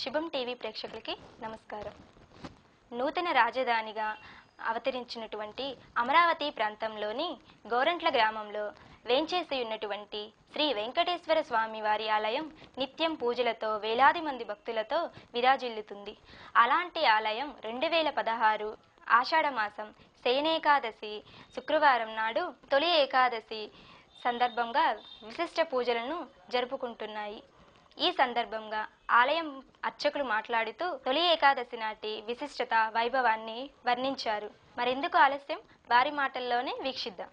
శుభం టీవీ ప్రేక్షకులకి నమస్కారం. నూతన రాజధానిగా అవతరించినటువంటి అమరావతి ప్రాంతంలోని గోరంట్ల గ్రామంలో వేంచేసి ఉన్నటువంటి శ్రీ వెంకటేశ్వర స్వామి వారి ఆలయం నిత్యం పూజలతో వేలాది మంది భక్తులతో విరాజిల్లుతుంది. అలాంటి ఆలయం 2016 ఆషాఢ మాసం శయనేకాదశి శుక్రవారం నాడు తొలి ఏకాదశి సందర్భంగా విశిష్ట పూజలను జరుపుకుంటున్నాయి. ఈ సందర్భంగా ఆలయం అర్చకులు మాట్లాడుతూ తొలి ఏకాదశి నాటి విశిష్టత వైభవాన్ని వర్ణించారు. మరెందుకు ఆలస్యం, వారి మాటల్లోనే వీక్షిద్దాం.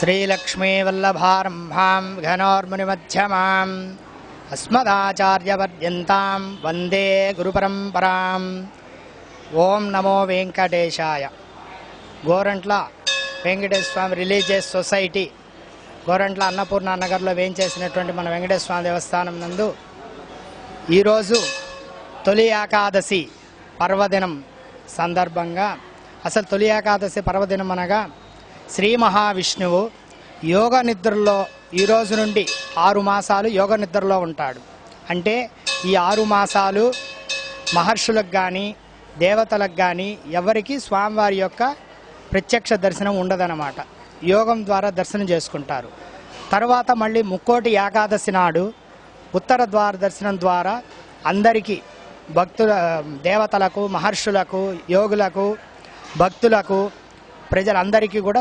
శ్రీలక్ష్మీవల్లభారంభాం ఘనోర్మునిమధ్యమాం అస్మదాచార్యపర్యంతాం వందే గురుపరంపరాం. ఓం నమో వెంకటేశాయ. గోరంట్ల వెంకటేశ్వర స్వామి రిలీజియస్ సొసైటీ గోరంట్ల అన్నపూర్ణ నగర్లో వేయించేసినటువంటి మన వెంకటేశ్వర స్వామి దేవస్థానం నందు ఈరోజు తొలి ఏకాదశి పర్వదినం సందర్భంగా, అసలు తొలి ఏకాదశి పర్వదినం అనగా శ్రీ మహావిష్ణువు యోగ నిద్రలో ఈరోజు నుండి 6 మాసాలు యోగ నిద్రలో ఉంటాడు. అంటే ఈ 6 మాసాలు మహర్షులకు కానీ దేవతలకు కానీ ఎవరికి స్వామివారి యొక్క ప్రత్యక్ష దర్శనం ఉండదన్నమాట. యోగం ద్వారా దర్శనం చేసుకుంటారు. తర్వాత మళ్ళీ ముక్కోటి ఏకాదశి నాడు ఉత్తర ద్వార దర్శనం ద్వారా అందరికీ భక్తుల దేవతలకు మహర్షులకు యోగులకు భక్తులకు ప్రజలందరికీ కూడా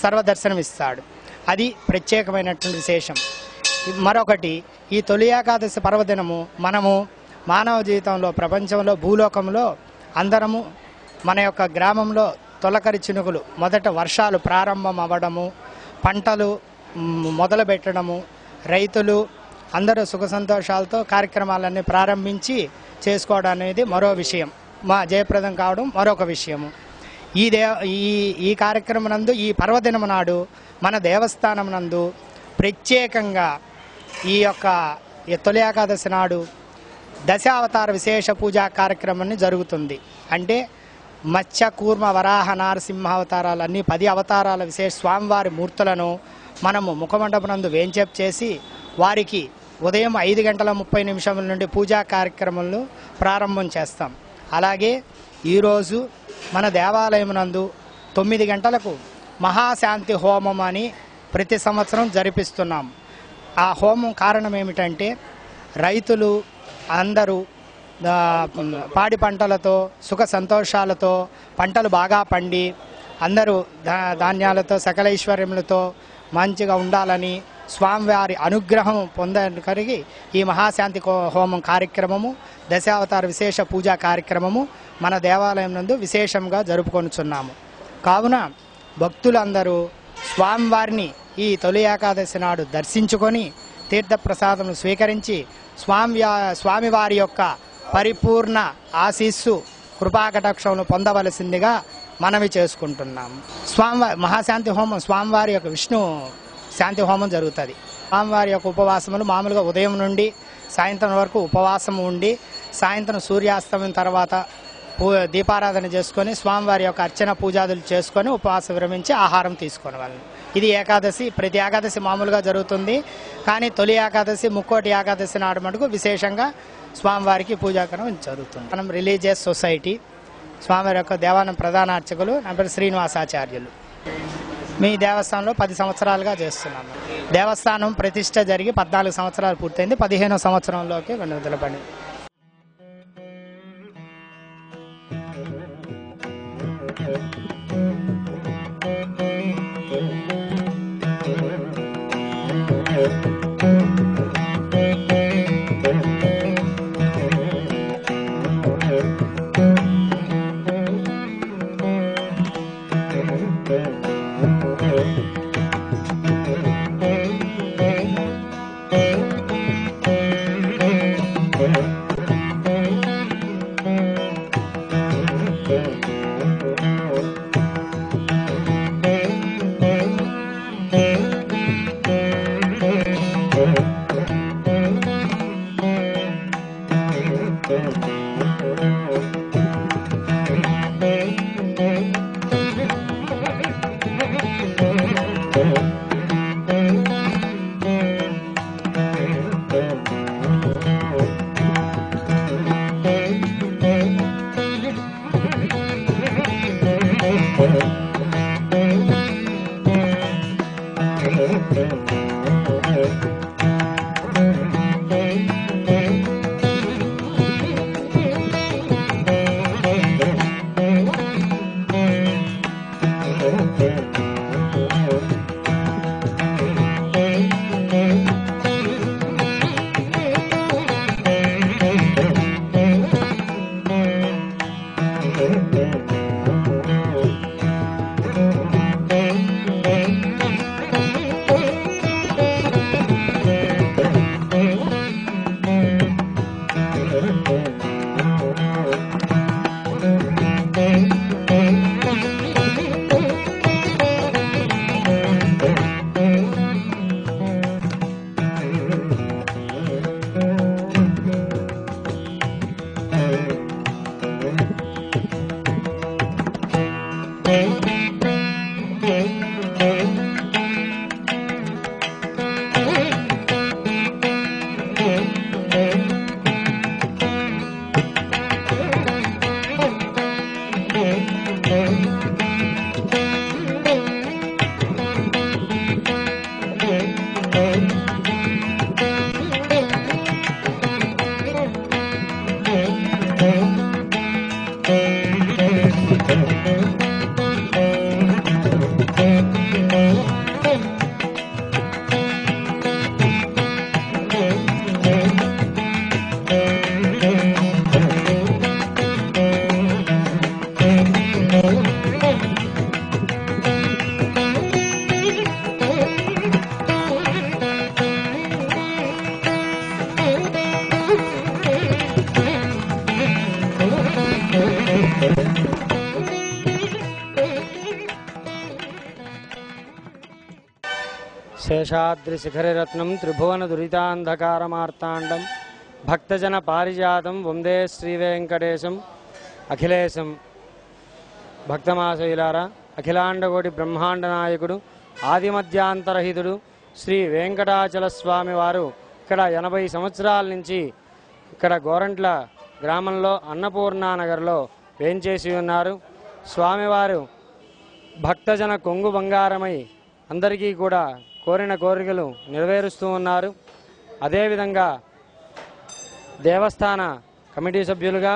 సర్వదర్శనం ఇస్తాడు. అది ప్రత్యేకమైనటువంటి విశేషం. మరొకటి, ఈ తొలి ఏకాదశి పర్వదినము మనము మానవ జీవితంలో, ప్రపంచంలో, భూలోకంలో అందరము మన యొక్క గ్రామంలో తొలకరి చినుకులు మొదట వర్షాలు ప్రారంభం అవ్వడము, పంటలు మొదలు పెట్టడము, రైతులు అందరూ సుఖ సంతోషాలతో కార్యక్రమాలన్నీ ప్రారంభించి చేసుకోవడం అనేది మరో విషయం, జయప్రదం కావడం మరొక విషయము. ఈ కార్యక్రమం నందు, ఈ పర్వదినం నాడు మన దేవస్థానం నందు ప్రత్యేకంగా ఈ యొక్క తొలి ఏకాదశి నాడు దశావతార విశేష పూజా కార్యక్రమాన్ని జరుగుతుంది. అంటే మత్స్య కూర్మ వరాహ నారసింహ అవతారాలన్నీ 10 అవతారాల విశేష స్వామివారి మూర్తులను మనము ముఖమండపనందు వేంచేపు చేసి వారికి ఉదయం 5:30 నుండి పూజా కార్యక్రమాలను ప్రారంభం చేస్తాం. అలాగే ఈరోజు మన దేవాలయం నందు 9 గంటలకు మహాశాంతి హోమం అని ప్రతి సంవత్సరం జరిపిస్తున్నాం. ఆ హోమం కారణం ఏమిటంటే రైతులు అందరూ పాడి పంటలతో సుఖ సంతోషాలతో పంటలు బాగా పండి అందరూ ధాన్యాలతో సకలైశ్వర్యములతో మంచిగా ఉండాలని స్వామివారి అనుగ్రహం పొందడానికి ఈ మహాశాంతి హోమం కార్యక్రమము దశావతార విశేష పూజా కార్యక్రమము మన దేవాలయం నందు విశేషంగా జరుపుకొనుచున్నాము. కావున భక్తులందరూ స్వామివారిని ఈ తొలి ఏకాదశి నాడు దర్శించుకొని తీర్థప్రసాదం స్వీకరించి స్వామివారి యొక్క పరిపూర్ణ ఆశీస్సు కృపాకటాక్షమును పొందవలసిందిగా మనవి చేసుకుంటున్నాము. మహాశాంతి హోమం స్వామివారి యొక్క విష్ణు శాంతి హోమం జరుగుతుంది. స్వామివారి యొక్క ఉపవాసములు మామూలుగా ఉదయం నుండి సాయంత్రం వరకు ఉపవాసం ఉండి సాయంత్రం సూర్యాస్తమయం తర్వాత దీపారాధన చేసుకొని స్వామివారి యొక్క అర్చన పూజాదులు చేసుకొని ఉపవాసం విరమించి ఆహారం తీసుకునే వాళ్ళని. ఇది ఏకాదశి, ప్రతి ఏకాదశి మామూలుగా జరుగుతుంది. కానీ తొలి ఏకాదశి ముక్కోటి ఏకాదశి నాడు మటుకు విశేషంగా స్వామివారికి పూజాకరం జరుగుతుంది. మనం రిలీజియస్ సొసైటీ స్వామివారి యొక్క దేవాలయం ప్రధాన అర్చకులు నా పేరు శ్రీనివాసాచార్యులు. మీ దేవస్థానంలో 10 సంవత్సరాలుగా చేస్తున్నాము. దేవస్థానం ప్రతిష్ట జరిగి 14 సంవత్సరాలు పూర్తయింది. 15వ సంవత్సరంలోకి వెనుదలపడి శేషాద్రిశిఖరిరత్నం త్రిభువన దురితాంధకారమార్తాండం భక్తజన పారిజాతం వందే శ్రీవేంకటేశం అఖిలేశం. భక్తమాశయులారా, అఖిలాండకోటి బ్రహ్మాండ నాయకుడు ఆదిమధ్యాంతరహితుడు శ్రీ వెంకటాచల స్వామి వారు ఇక్కడ 80 సంవత్సరాల నుంచి ఇక్కడ గోరంట్ల గ్రామంలో అన్నపూర్ణానగర్లో వేంచేసి ఉన్నారు. స్వామివారు భక్తజన కొంగు బంగారమై అందరికీ కూడా కోరిన కోరికలు నెరవేరుస్తూ ఉన్నారు. అదేవిధంగా దేవస్థాన కమిటీ సభ్యులుగా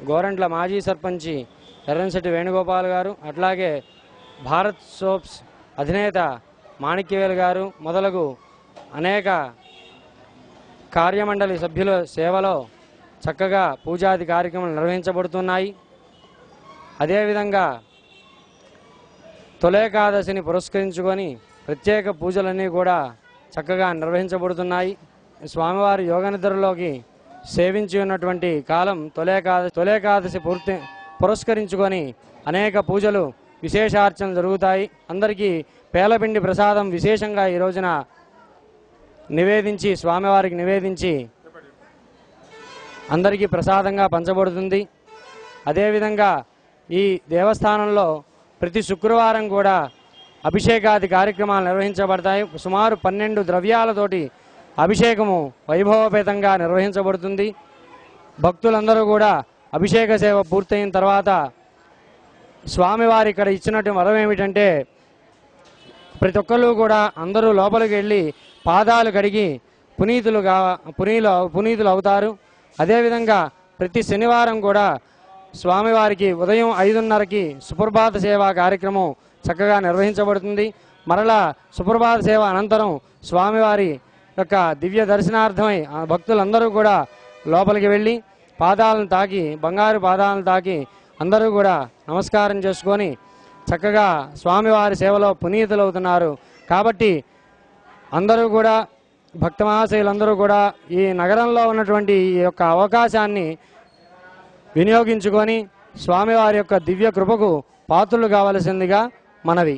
గోరంట్ల మాజీ సర్పంచి ఎర్రంశెట్టి వేణుగోపాల్ గారు, అట్లాగే భారత్ సోప్స్ అధినేత మాణిక్యవేలు గారు మొదలగు అనేక కార్యమండలి సభ్యుల సేవలో చక్కగా పూజాది కార్యక్రమాలు నిర్వహించబడుతున్నాయి. అదేవిధంగా తొలేకాదశిని పురస్కరించుకొని ప్రత్యేక పూజలన్నీ కూడా చక్కగా నిర్వహించబడుతున్నాయి. స్వామివారి యోగనిద్రలోకి సేవించి ఉన్నటువంటి కాలం తొలేకాదశి పురస్కరించుకొని అనేక పూజలు విశేషార్చనలు జరుగుతాయి. అందరికీ పేలపిండి ప్రసాదం విశేషంగా ఈ రోజున నివేదించి స్వామివారికి నివేదించి అందరికీ ప్రసాదంగా పంచబడుతుంది. అదేవిధంగా ఈ దేవస్థానంలో ప్రతి శుక్రవారం కూడా అభిషేకాది కార్యక్రమాలు నిర్వహించబడతాయి. సుమారు 12 ద్రవ్యాలతోటి అభిషేకము వైభవపేతంగా నిర్వహించబడుతుంది. భక్తులందరూ కూడా అభిషేక సేవ పూర్తయిన తర్వాత స్వామివారి ఇక్కడ ఇచ్చినట్టు వరం ఏమిటంటే ప్రతి ఒక్కళ్ళు కూడా అందరూ లోపలికి వెళ్ళి పాదాలు కడిగి పునీతులు అవుతారు. అదేవిధంగా ప్రతి శనివారం కూడా స్వామివారికి ఉదయం 5:30కి సుప్రభాత సేవా కార్యక్రమం చక్కగా నిర్వహించబడుతుంది. మరలా సుప్రభాత సేవ అనంతరం స్వామివారి యొక్క దివ్య దర్శనార్థమై భక్తులందరూ కూడా లోపలికి వెళ్ళి పాదాలను తాకి బంగారు పాదాలను తాకి అందరూ కూడా నమస్కారం చేసుకొని చక్కగా స్వామివారి సేవలో పునీతులవుతున్నారు. కాబట్టి అందరూ కూడా భక్తమహాశయులందరూ కూడా ఈ నగరంలో ఉన్నటువంటి ఈ యొక్క అవకాశాన్ని వినియోగించుకొని స్వామివారి యొక్క దివ్య కృపకు పాత్రులు కావలసిందిగా మనవి.